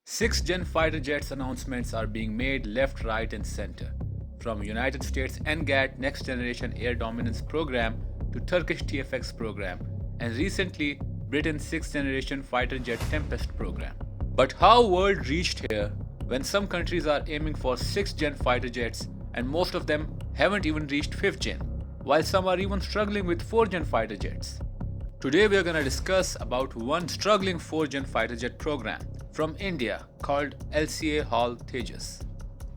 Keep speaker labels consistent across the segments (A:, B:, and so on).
A: 6th-gen fighter jets announcements are being made left, right, and center. From United States NGAT Next Generation Air Dominance Program to Turkish TFX program, and recently Britain's 6th generation fighter jet Tempest program. But how world reached here when some countries are aiming for 6th gen fighter jets and most of them haven't even reached 5th gen, while some are even struggling with 4th gen fighter jets? Today we are going to discuss about one struggling 4th gen fighter jet program from India called LCA HAL Tejas.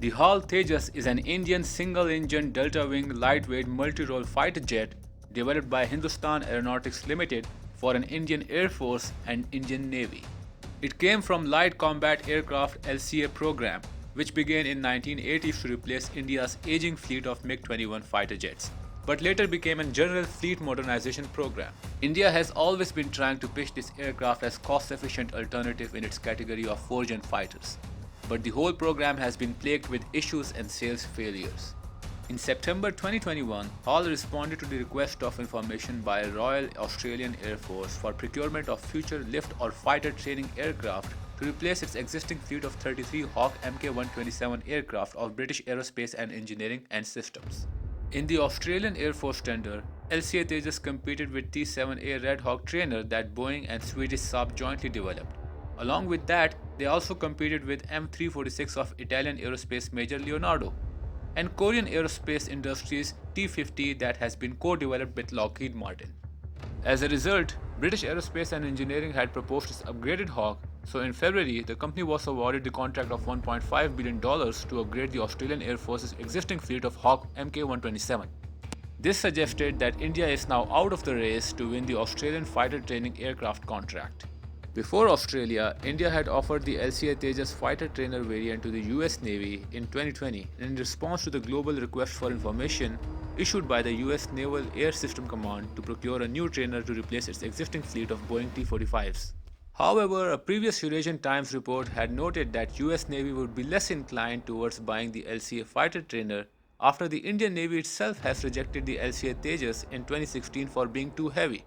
A: The HAL Tejas is an Indian single-engine delta-wing lightweight multi-role fighter jet developed by Hindustan Aeronautics Limited for an Indian Air Force and Indian Navy. It came from Light Combat Aircraft LCA program, which began in 1980s to replace India's aging fleet of MiG-21 fighter jets, but later became a general fleet modernization program. India has always been trying to pitch this aircraft as cost-efficient alternative in its category of 4th gen fighters, but the whole program has been plagued with issues and sales failures. In September 2021, HAL responded to the request of information by Royal Australian Air Force for procurement of future lift or fighter training aircraft to replace its existing fleet of 33 Hawk Mk127 aircraft of British Aerospace and Engineering and Systems. In the Australian Air Force tender, LCA Tejas competed with T-7A Red Hawk trainer that Boeing and Swedish Saab jointly developed. Along with that, they also competed with M346 of Italian aerospace major Leonardo and Korean Aerospace Industries T-50 that has been co-developed with Lockheed Martin. As a result, British Aerospace and Engineering had proposed its upgraded Hawk, so in February, the company was awarded the contract of $1.5 billion to upgrade the Australian Air Force's existing fleet of Hawk Mk127. This suggested that India is now out of the race to win the Australian fighter training aircraft contract. Before Australia, India had offered the LCA Tejas fighter trainer variant to the US Navy in 2020 in response to the global request for information issued by the US Naval Air System Command to procure a new trainer to replace its existing fleet of Boeing T-45s. However, a previous Eurasian Times report had noted that US Navy would be less inclined towards buying the LCA fighter trainer after the Indian Navy itself has rejected the LCA Tejas in 2016 for being too heavy.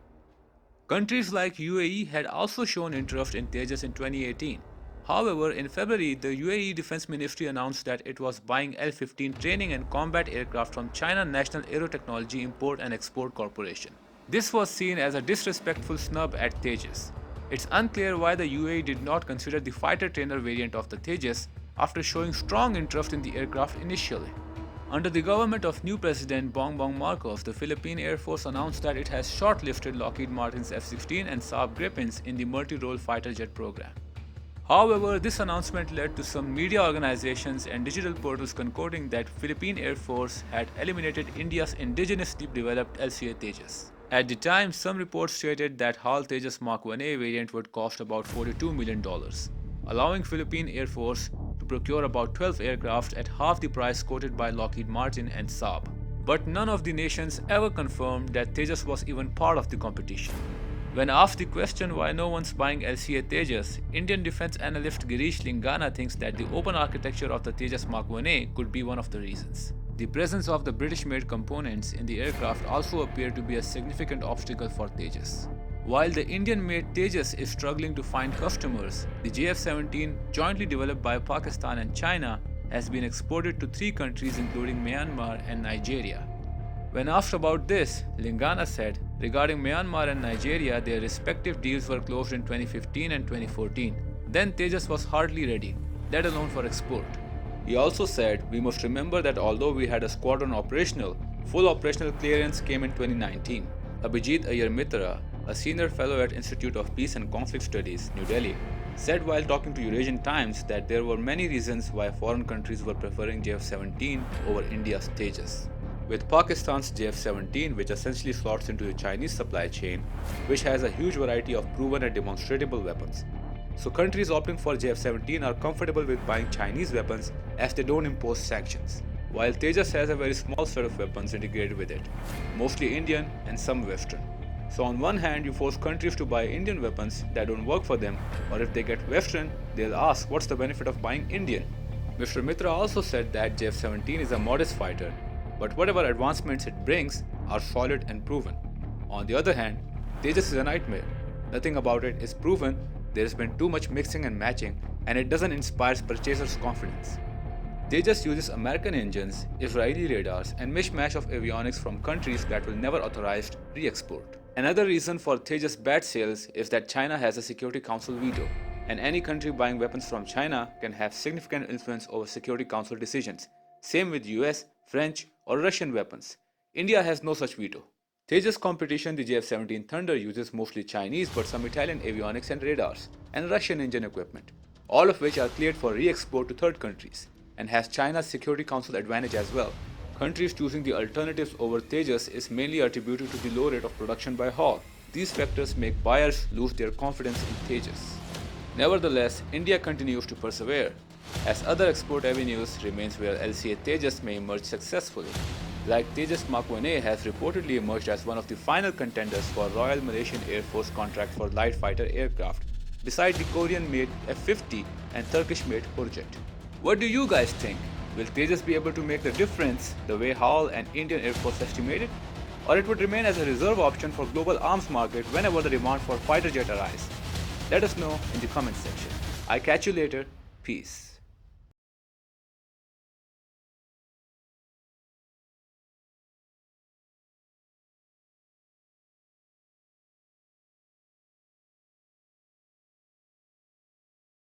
A: Countries like UAE had also shown interest in Tejas in 2018. However, in February, the UAE Defense Ministry announced that it was buying L-15 training and combat aircraft from China National Aerotechnology Import and Export Corporation. This was seen as a disrespectful snub at Tejas. It's unclear why the UAE did not consider the fighter trainer variant of the Tejas after showing strong interest in the aircraft initially. Under the government of new President Bongbong Marcos, the Philippine Air Force announced that it has shortlisted Lockheed Martin's F-16 and Saab Gripens in the multi-role fighter jet program. However, this announcement led to some media organizations and digital portals concluding that Philippine Air Force had eliminated India's indigenously developed LCA Tejas. At the time, some reports stated that HAL Tejas Mark 1A variant would cost about $42 million, allowing Philippine Air Force to procure about 12 aircraft at half the price quoted by Lockheed Martin and Saab. But none of the nations ever confirmed that Tejas was even part of the competition. When asked the question why no one's buying LCA Tejas, Indian defense analyst Girish Lingana thinks that the open architecture of the Tejas Mark 1A could be one of the reasons. The presence of the British-made components in the aircraft also appeared to be a significant obstacle for Tejas. While the Indian-made Tejas is struggling to find customers, the JF-17, jointly developed by Pakistan and China, has been exported to 3 countries including Myanmar and Nigeria. When asked about this, Lingana said, regarding Myanmar and Nigeria, their respective deals were closed in 2015 and 2014. Then Tejas was hardly ready, let alone for export. He also said, we must remember that although we had a squadron operational, full operational clearance came in 2019. Abhijit Iyer Mitra, a senior fellow at Institute of Peace and Conflict Studies, New Delhi, said while talking to Eurasian Times that there were many reasons why foreign countries were preferring JF-17 over India's Tejas. With Pakistan's JF-17, which essentially slots into the Chinese supply chain, which has a huge variety of proven and demonstrable weapons. So countries opting for JF-17 are comfortable with buying Chinese weapons as they don't impose sanctions, while Tejas has a very small set of weapons integrated with it, mostly Indian and some Western. So on one hand, you force countries to buy Indian weapons that don't work for them, or if they get Western, they'll ask what's the benefit of buying Indian. Mr. Mitra also said that JF-17 is a modest fighter, but whatever advancements it brings are solid and proven. On the other hand, Tejas is a nightmare. Nothing about it is proven. There has been too much mixing and matching and it doesn't inspire purchasers' confidence. Tejas uses American engines, Israeli radars, and mishmash of avionics from countries that will never authorize re-export. Another reason for Tejas' bad sales is that China has a Security Council veto, and any country buying weapons from China can have significant influence over Security Council decisions. Same with US, French, or Russian weapons. India has no such veto. Tejas competition, the JF-17 Thunder, uses mostly Chinese but some Italian avionics and radars, and Russian engine equipment, all of which are cleared for re-export to third countries, and has China's Security Council advantage as well. Countries choosing the alternatives over Tejas is mainly attributed to the low rate of production by Hall. These factors make buyers lose their confidence in Tejas. Nevertheless, India continues to persevere, as other export avenues remains where LCA Tejas may emerge successfully. Like Tejas Mark 1A has reportedly emerged as one of the final contenders for Royal Malaysian Air Force contract for light fighter aircraft, beside the Korean-made F-50 and Turkish-made Hurjet. What do you guys think? Will Tejas be able to make the difference the way Hall and Indian Air Force estimated? Or it would remain as a reserve option for global arms market whenever the demand for fighter jet arises? Let us know in the comment section. I'll catch you later. Peace.